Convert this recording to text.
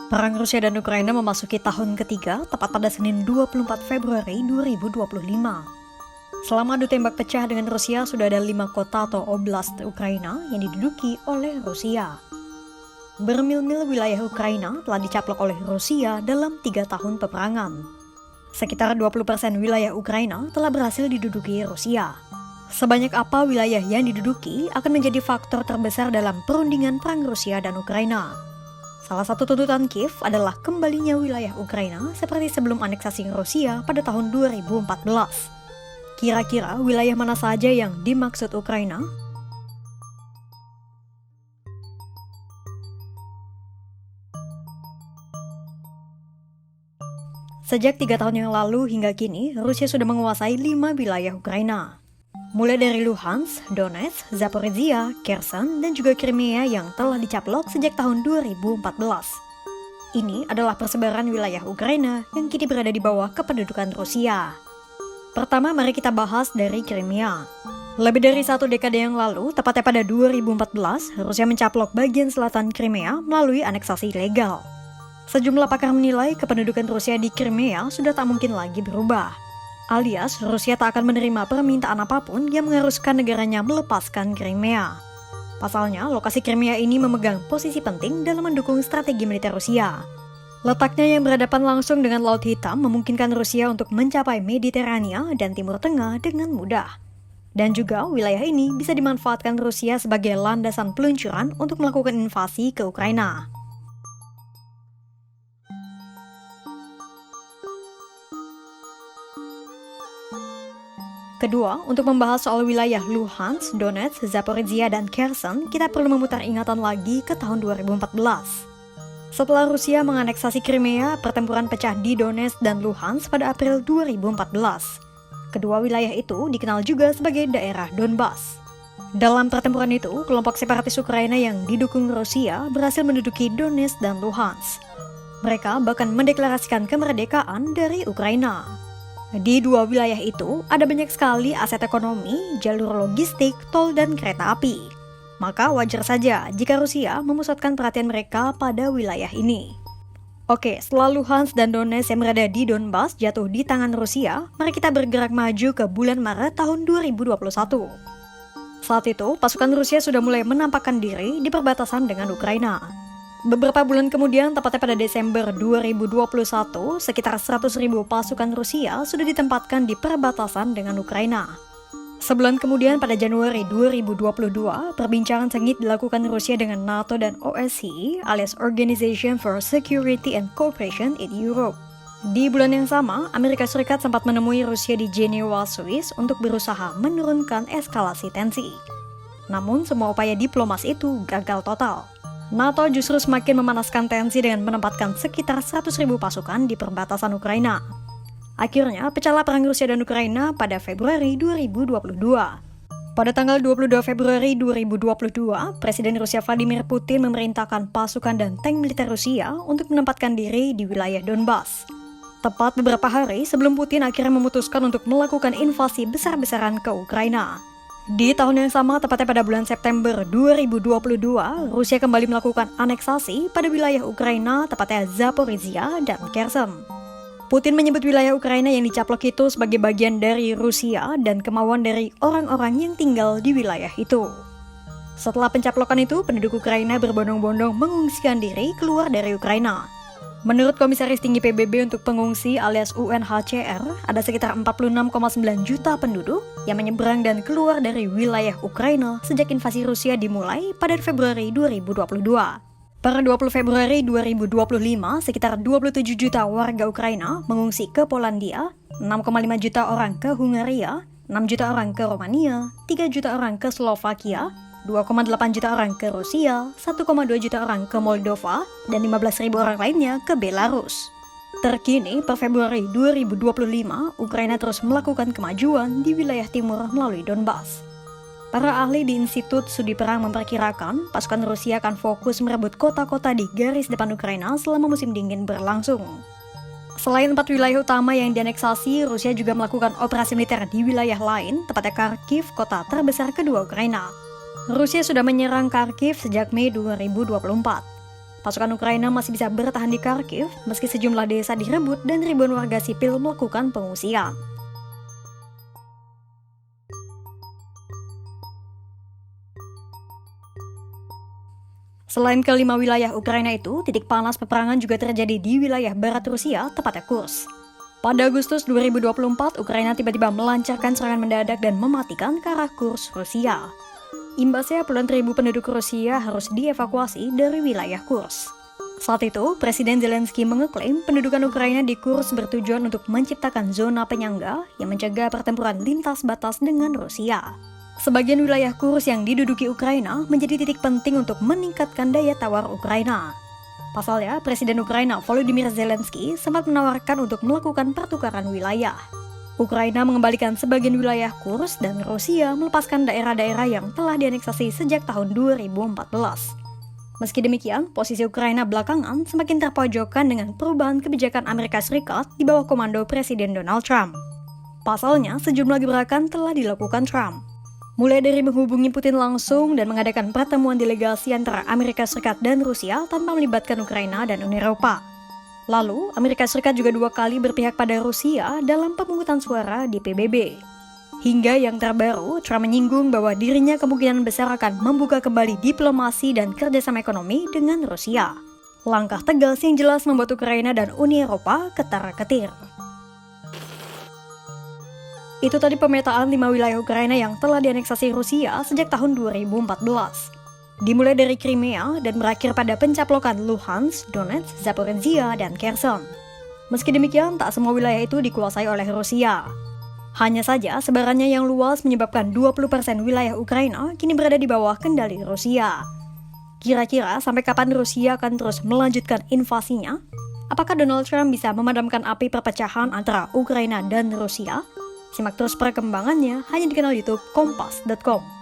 Perang Rusia dan Ukraina memasuki tahun ketiga, tepat pada Senin 24 Februari 2025. Selama adu tembak pecah dengan Rusia, sudah ada 5 kota atau oblast Ukraina yang diduduki oleh Rusia. Bermil-mil wilayah Ukraina telah dicaplok oleh Rusia dalam 3 tahun peperangan. Sekitar 20% wilayah Ukraina telah berhasil diduduki Rusia. Sebanyak apa wilayah yang diduduki akan menjadi faktor terbesar dalam perundingan perang Rusia dan Ukraina. Salah satu tuntutan Kiev adalah kembalinya wilayah Ukraina seperti sebelum aneksasi Rusia pada tahun 2014. Kira-kira wilayah mana saja yang dimaksud Ukraina? Sejak 3 tahun yang lalu hingga kini, Rusia sudah menguasai 5 wilayah Ukraina. Mulai dari Luhansk, Donetsk, Zaporizhia, Kherson, dan juga Crimea yang telah dicaplok sejak tahun 2014. Ini adalah persebaran wilayah Ukraina yang kini berada di bawah kependudukan Rusia. Pertama, mari kita bahas dari Crimea. Lebih dari 1 dekade yang lalu, tepatnya pada 2014, Rusia mencaplok bagian selatan Crimea melalui aneksasi ilegal. Sejumlah pakar menilai kependudukan Rusia di Crimea sudah tak mungkin lagi berubah. Alias, Rusia tak akan menerima permintaan apapun yang mengharuskan negaranya melepaskan Crimea. Pasalnya, lokasi Crimea ini memegang posisi penting dalam mendukung strategi militer Rusia. Letaknya yang berhadapan langsung dengan Laut Hitam memungkinkan Rusia untuk mencapai Mediterania dan Timur Tengah dengan mudah. Dan juga wilayah ini bisa dimanfaatkan Rusia sebagai landasan peluncuran untuk melakukan invasi ke Ukraina. Kedua, untuk membahas soal wilayah Luhansk, Donetsk, Zaporizhia, dan Kherson, kita perlu memutar ingatan lagi ke tahun 2014. Setelah Rusia menganeksasi Crimea, pertempuran pecah di Donetsk dan Luhansk pada April 2014. Kedua wilayah itu dikenal juga sebagai daerah Donbas. Dalam pertempuran itu, kelompok separatis Ukraina yang didukung Rusia berhasil menduduki Donetsk dan Luhansk. Mereka bahkan mendeklarasikan kemerdekaan dari Ukraina. Di dua wilayah itu, ada banyak sekali aset ekonomi, jalur logistik, tol, dan kereta api. Maka wajar saja jika Rusia memusatkan perhatian mereka pada wilayah ini. Oke, setelah Luhansk dan Donetsk yang berada di Donbas jatuh di tangan Rusia, mari kita bergerak maju ke bulan Maret tahun 2021. Saat itu, pasukan Rusia sudah mulai menampakkan diri di perbatasan dengan Ukraina. Beberapa bulan kemudian, tepatnya pada Desember 2021, sekitar 100.000 pasukan Rusia sudah ditempatkan di perbatasan dengan Ukraina. Sebulan kemudian, pada Januari 2022, perbincangan sengit dilakukan Rusia dengan NATO dan OSCE alias Organization for Security and Cooperation in Europe. Di bulan yang sama, Amerika Serikat sempat menemui Rusia di Jenewa, Swiss untuk berusaha menurunkan eskalasi tensi. Namun, semua upaya diplomasi itu gagal total. NATO justru semakin memanaskan tensi dengan menempatkan sekitar 100.000 pasukan di perbatasan Ukraina. Akhirnya, pecahlah perang Rusia dan Ukraina pada Februari 2022. Pada tanggal 22 Februari 2022, Presiden Rusia Vladimir Putin memerintahkan pasukan dan tank militer Rusia untuk menempatkan diri di wilayah Donbas. Tepat beberapa hari sebelum Putin akhirnya memutuskan untuk melakukan invasi besar-besaran ke Ukraina. Di tahun yang sama, tepatnya pada bulan September 2022, Rusia kembali melakukan aneksasi pada wilayah Ukraina, tepatnya Zaporizhia dan Kherson. Putin menyebut wilayah Ukraina yang dicaplok itu sebagai bagian dari Rusia dan kemauan dari orang-orang yang tinggal di wilayah itu. Setelah pencaplokan itu, penduduk Ukraina berbondong-bondong mengungsikan diri keluar dari Ukraina. Menurut Komisaris Tinggi PBB untuk Pengungsi alias UNHCR, ada sekitar 46,9 juta penduduk yang menyeberang dan keluar dari wilayah Ukraina sejak invasi Rusia dimulai pada Februari 2022. Per 20 Februari 2025, sekitar 27 juta warga Ukraina mengungsi ke Polandia, 6,5 juta orang ke Hungaria, 6 juta orang ke Romania, 3 juta orang ke Slovakia, 2,8 juta orang ke Rusia, 1,2 juta orang ke Moldova, dan 15.000 orang lainnya ke Belarus. Terkini, per Februari 2025, Ukraina terus melakukan kemajuan di wilayah timur melalui Donbas. Para ahli di Institut Studi Perang memperkirakan pasukan Rusia akan fokus merebut kota-kota di garis depan Ukraina selama musim dingin berlangsung. Selain 4 wilayah utama yang dianeksasi, Rusia juga melakukan operasi militer di wilayah lain, tepatnya Kharkiv, kota terbesar kedua Ukraina. Rusia sudah menyerang Kharkiv sejak Mei 2024. Pasukan Ukraina masih bisa bertahan di Kharkiv meski sejumlah desa direbut dan ribuan warga sipil melakukan pengungsian. Selain kelima wilayah Ukraina itu, titik panas peperangan juga terjadi di wilayah barat Rusia, tepatnya Kursk. Pada Agustus 2024, Ukraina tiba-tiba melancarkan serangan mendadak dan mematikan ke arah Kursk, Rusia. Imbasnya puluhan ribu penduduk Rusia harus dievakuasi dari wilayah Kursk. Saat itu, Presiden Zelensky mengeklaim pendudukan Ukraina di Kursk bertujuan untuk menciptakan zona penyangga yang mencegah pertempuran lintas batas dengan Rusia. Sebagian wilayah Kursk yang diduduki Ukraina menjadi titik penting untuk meningkatkan daya tawar Ukraina. Pasalnya, Presiden Ukraina Volodymyr Zelensky sempat menawarkan untuk melakukan pertukaran wilayah. Ukraina mengembalikan sebagian wilayah Kursk dan Rusia melepaskan daerah-daerah yang telah dianeksasi sejak tahun 2014. Meski demikian, posisi Ukraina belakangan semakin terpojokkan dengan perubahan kebijakan Amerika Serikat di bawah komando Presiden Donald Trump. Pasalnya, sejumlah gebrakan telah dilakukan Trump. Mulai dari menghubungi Putin langsung dan mengadakan pertemuan delegasi antara Amerika Serikat dan Rusia tanpa melibatkan Ukraina dan Uni Eropa. Lalu, Amerika Serikat juga 2 kali berpihak pada Rusia dalam pemungutan suara di PBB. Hingga yang terbaru, Trump menyinggung bahwa dirinya kemungkinan besar akan membuka kembali diplomasi dan kerjasama ekonomi dengan Rusia. Langkah tegas yang jelas membuat Ukraina dan Uni Eropa ketar-ketir. Itu tadi pemetaan 5 wilayah Ukraina yang telah dianeksasi Rusia sejak tahun 2014. Dimulai dari Crimea dan berakhir pada pencaplokan Luhansk, Donetsk, Zaporizhia, dan Kherson. Meski demikian, tak semua wilayah itu dikuasai oleh Rusia. Hanya saja, sebarannya yang luas menyebabkan 20% wilayah Ukraina kini berada di bawah kendali Rusia. Kira-kira sampai kapan Rusia akan terus melanjutkan invasinya? Apakah Donald Trump bisa memadamkan api perpecahan antara Ukraina dan Rusia? Simak terus perkembangannya hanya di kanal YouTube Kompas.com.